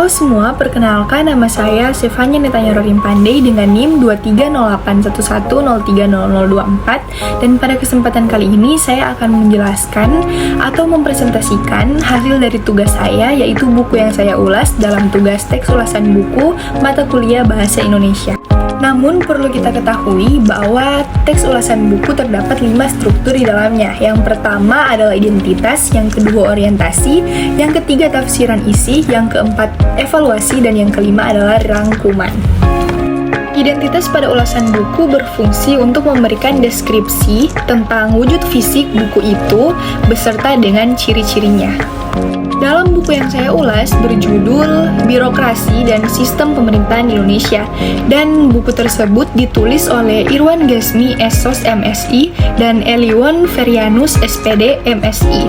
semua, perkenalkan nama saya Sefanya Netanya Rorim Pandey dengan NIM 230811030024, dan pada kesempatan kali ini saya akan menjelaskan atau mempresentasikan hasil dari tugas saya, yaitu buku yang saya ulas dalam tugas teks ulasan buku mata kuliah Bahasa Indonesia. Namun perlu kita ketahui bahwa teks ulasan buku terdapat 5 struktur di dalamnya. Yang pertama adalah identitas, yang kedua orientasi, yang ketiga tafsiran isi, yang keempat evaluasi, dan yang kelima adalah rangkuman. Identitas pada ulasan buku berfungsi untuk memberikan deskripsi tentang wujud fisik buku itu beserta dengan ciri-cirinya. Dalam buku yang saya ulas berjudul Birokrasi dan Sistem Pemerintahan Indonesia, dan buku tersebut ditulis oleh Irwan Gazmi SOS MSI dan Eliwon Ferianus SPD MSI,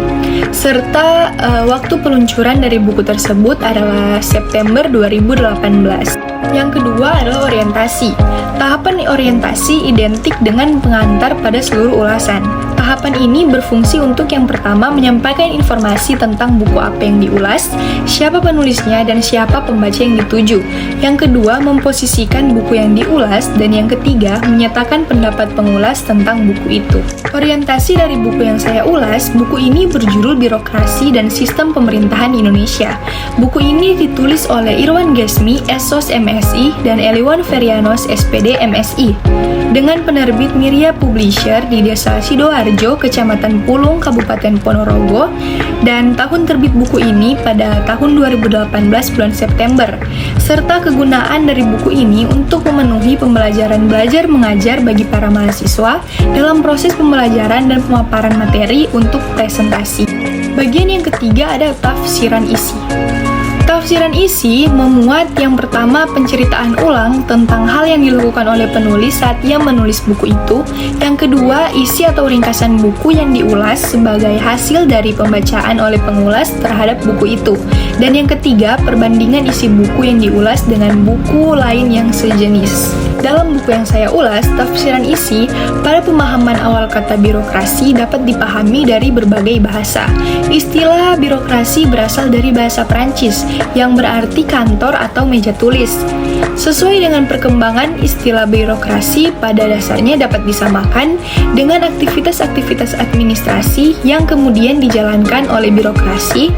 serta waktu peluncuran dari buku tersebut adalah September 2018. Yang kedua adalah orientasi. Tahapan orientasi identik dengan pengantar pada seluruh ulasan. Tahapan ini berfungsi untuk yang pertama menyampaikan informasi tentang buku apa yang diulas, siapa penulisnya, dan siapa pembaca yang dituju. Yang kedua, memposisikan buku yang diulas, dan yang ketiga, menyatakan pendapat pengulas tentang buku itu. Orientasi dari buku yang saya ulas, buku ini berjudul Birokrasi dan Sistem Pemerintahan Indonesia. Buku ini ditulis oleh Irwan Gazmi SOS MSI dan Eliwon Ferianus SPD MSI dengan penerbit Mirya Publisher di Desa Sidoarjo, Kecamatan Pulung, Kabupaten Ponorogo, dan tahun terbit buku ini pada tahun 2018 bulan September, serta kegunaan dari buku ini untuk memenuhi pembelajaran belajar mengajar bagi para mahasiswa dalam proses pembelajaran dan pemaparan materi untuk presentasi. Bagian yang ketiga ada tafsiran isi. Tafsiran isi memuat yang pertama penceritaan ulang tentang hal yang dilakukan oleh penulis saat ia menulis buku itu. Yang kedua, isi atau ringkasan buku yang diulas sebagai hasil dari pembacaan oleh pengulas terhadap buku itu. Dan yang ketiga, perbandingan isi buku yang diulas dengan buku lain yang sejenis. Dalam buku yang saya ulas, tafsiran isi pada pemahaman awal kata birokrasi dapat dipahami dari berbagai bahasa. Istilah birokrasi berasal dari bahasa Prancis yang berarti kantor atau meja tulis. Sesuai dengan perkembangan, istilah birokrasi pada dasarnya dapat disamakan dengan aktivitas-aktivitas administrasi yang kemudian dijalankan oleh birokrasi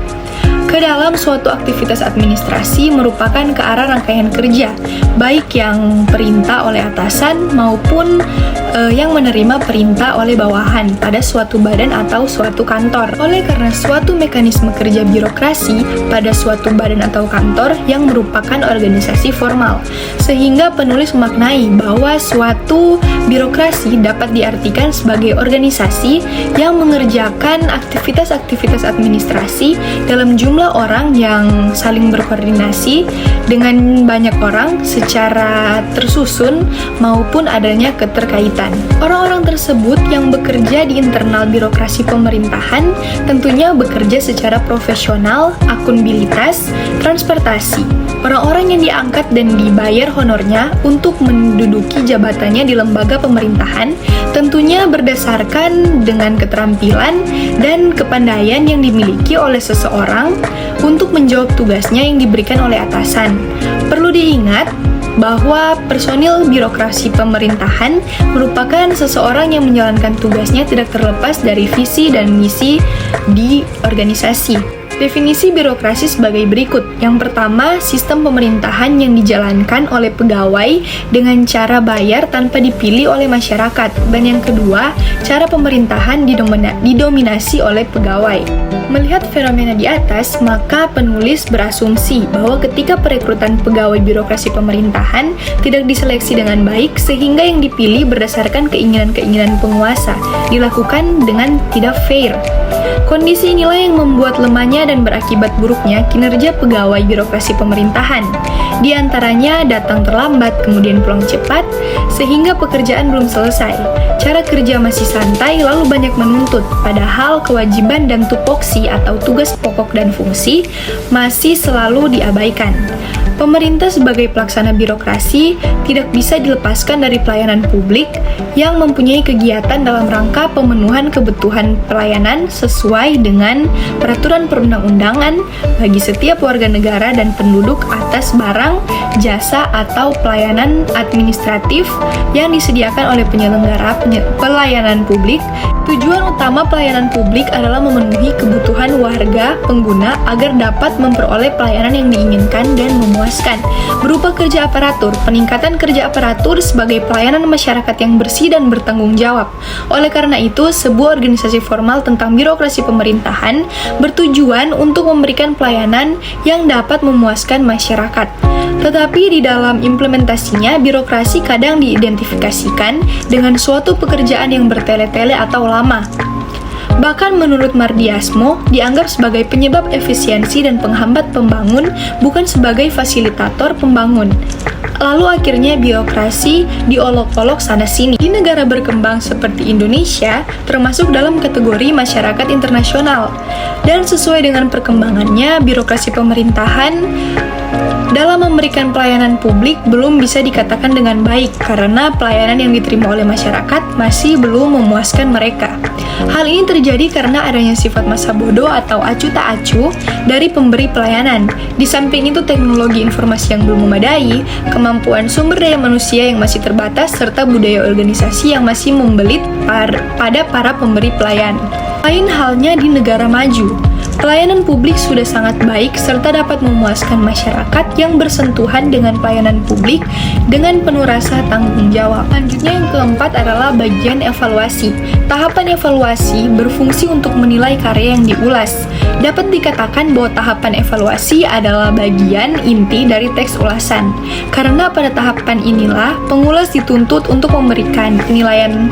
ke dalam suatu aktivitas administrasi merupakan ke arah rangkaian kerja, baik yang perintah oleh atasan maupun yang menerima perintah oleh bawahan pada suatu badan atau suatu kantor. Oleh karena suatu mekanisme kerja birokrasi pada suatu badan atau kantor yang merupakan organisasi formal, sehingga penulis memaknai bahwa suatu birokrasi dapat diartikan sebagai organisasi yang mengerjakan aktivitas-aktivitas administrasi dalam jumlah orang yang saling berkoordinasi dengan banyak orang secara tersusun maupun adanya keterkaitan. Orang-orang tersebut yang bekerja di internal birokrasi pemerintahan tentunya bekerja secara profesional, akunabilitas, transportasi. Orang-orang yang diangkat dan dibayar honornya untuk menduduki jabatannya di lembaga pemerintahan tentunya berdasarkan dengan keterampilan dan kepandaian yang dimiliki oleh seseorang untuk menjawab tugasnya yang diberikan oleh atasan. Perlu diingat bahwa personil birokrasi pemerintahan merupakan seseorang yang menjalankan tugasnya tidak terlepas dari visi dan misi di organisasi. Definisi birokrasi sebagai berikut. Yang pertama, sistem pemerintahan yang dijalankan oleh pegawai dengan cara bayar tanpa dipilih oleh masyarakat. Dan yang kedua, cara pemerintahan didominasi oleh pegawai. Melihat fenomena di atas, maka penulis berasumsi bahwa ketika perekrutan pegawai birokrasi pemerintahan tidak diseleksi dengan baik, sehingga yang dipilih berdasarkan keinginan-keinginan penguasa, dilakukan dengan tidak fair. Kondisi inilah yang membuat lemahnya dan berakibat buruknya kinerja pegawai birokrasi pemerintahan. Di antaranya datang terlambat, kemudian pulang cepat, sehingga pekerjaan belum selesai. Cara kerja masih santai, lalu banyak menuntut, padahal kewajiban dan tupoksi atau tugas pokok dan fungsi masih selalu diabaikan. Pemerintah sebagai pelaksana birokrasi tidak bisa dilepaskan dari pelayanan publik yang mempunyai kegiatan dalam rangka pemenuhan kebutuhan pelayanan sesuai dengan peraturan perundang-undangan bagi setiap warga negara dan penduduk atas barang, jasa, atau pelayanan administratif yang disediakan oleh penyelenggara pelayanan publik. Tujuan utama pelayanan publik adalah memenuhi kebutuhan warga pengguna agar dapat memperoleh pelayanan yang diinginkan dan memuaskan, berupa kerja aparatur, peningkatan kerja aparatur sebagai pelayanan masyarakat yang bersih dan bertanggung jawab. Oleh karena itu, sebuah organisasi formal tentang birokrasi pemerintahan bertujuan untuk memberikan pelayanan yang dapat memuaskan masyarakat. Tetapi di dalam implementasinya, birokrasi kadang diidentifikasikan dengan suatu pekerjaan yang bertele-tele atau lama. Bahkan menurut Mardiasmo, dianggap sebagai penyebab efisiensi dan penghambat pembangun, bukan sebagai fasilitator pembangun. Lalu akhirnya birokrasi diolok-olok sana-sini. Di negara berkembang seperti Indonesia, termasuk dalam kategori masyarakat internasional. Dan sesuai dengan perkembangannya, birokrasi pemerintahan dalam memberikan pelayanan publik belum bisa dikatakan dengan baik karena pelayanan yang diterima oleh masyarakat masih belum memuaskan mereka. Hal ini terjadi karena adanya sifat masa bodoh atau acuh tak acuh dari pemberi pelayanan. Di samping itu, teknologi informasi yang belum memadai, kemampuan sumber daya manusia yang masih terbatas, serta budaya organisasi yang masih membelit pada para pemberi pelayanan. Lain halnya di negara maju. Pelayanan publik sudah sangat baik serta dapat memuaskan masyarakat yang bersentuhan dengan pelayanan publik dengan penuh rasa tanggung jawab. Selanjutnya yang keempat adalah bagian evaluasi. Tahapan evaluasi berfungsi untuk menilai karya yang diulas. Dapat dikatakan bahwa tahapan evaluasi adalah bagian inti dari teks ulasan. Karena pada tahapan inilah pengulas dituntut untuk memberikan penilaian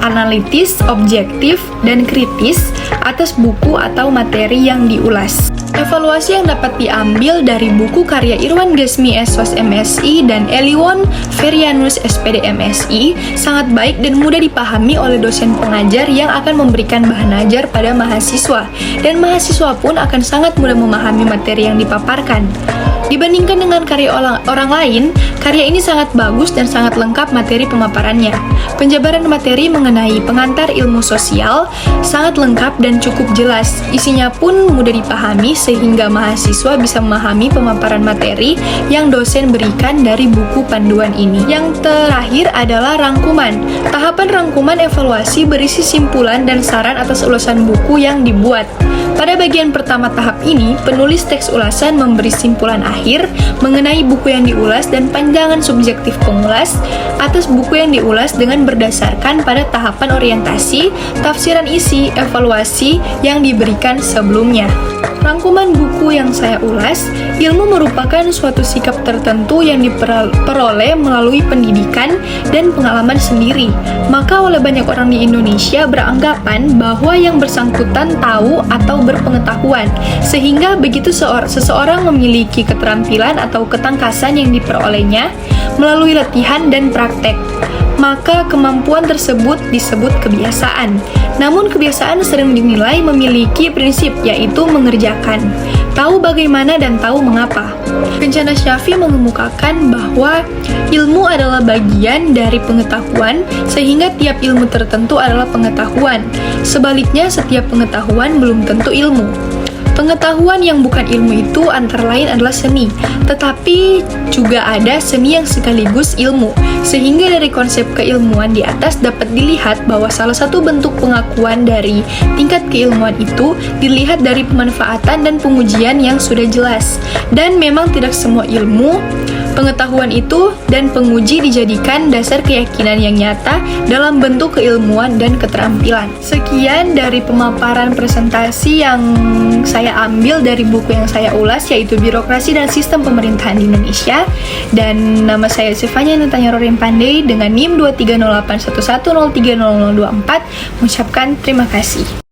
analitis, objektif, dan kritis atas buku atau materi yang diulas. Evaluasi yang dapat diambil dari buku karya Irwan Gesmi SOS MSI dan Eliwon Ferianus SPD MSI sangat baik dan mudah dipahami oleh dosen pengajar yang akan memberikan bahan ajar pada mahasiswa, dan mahasiswa pun akan sangat mudah memahami materi yang dipaparkan. Dibandingkan dengan karya orang lain, karya ini sangat bagus dan sangat lengkap materi pemaparannya. Penjabaran materi mengenai pengantar ilmu sosial sangat lengkap dan cukup jelas. Isinya pun mudah dipahami sehingga mahasiswa bisa memahami pemaparan materi yang dosen berikan dari buku panduan ini. Yang terakhir adalah rangkuman. Tahapan rangkuman evaluasi berisi simpulan dan saran atas ulasan buku yang dibuat. Pada bagian pertama tahap ini, penulis teks ulasan memberi simpulan akhir mengenai buku yang diulas dan pandangan subjektif pengulas atas buku yang diulas dengan berdasarkan pada tahapan orientasi, tafsiran isi, evaluasi yang diberikan sebelumnya. Rangkuman buku yang saya ulas, ilmu merupakan suatu sikap tertentu yang diperoleh melalui pendidikan dan pengalaman sendiri. Maka oleh banyak orang di Indonesia beranggapan bahwa yang bersangkutan tahu atau berpengetahuan, sehingga begitu seseorang memiliki keterampilan atau ketangkasan yang diperolehnya melalui latihan dan praktek, maka kemampuan tersebut disebut kebiasaan. Namun kebiasaan sering dinilai memiliki prinsip, yaitu mengerjakan, tahu bagaimana dan tahu mengapa. Kencana Shafii mengemukakan bahwa ilmu adalah bagian dari pengetahuan, sehingga tiap ilmu tertentu adalah pengetahuan. Sebaliknya, setiap pengetahuan belum tentu ilmu. Pengetahuan yang bukan ilmu itu antara lain adalah seni, tetapi juga ada seni yang sekaligus ilmu. Sehingga dari konsep keilmuan di atas dapat dilihat bahwa salah satu bentuk pengakuan dari tingkat keilmuan itu dilihat dari pemanfaatan dan pengujian yang sudah jelas. Dan memang tidak semua ilmu, pengetahuan itu dan penguji dijadikan dasar keyakinan yang nyata dalam bentuk keilmuan dan keterampilan. Sekian dari pemaparan presentasi yang saya ambil dari buku yang saya ulas, yaitu Birokrasi dan Sistem Pemerintahan di Indonesia. Dan nama saya Sifanya Nutanya Rorim Pandey dengan NIM 230811030024, mengucapkan terima kasih.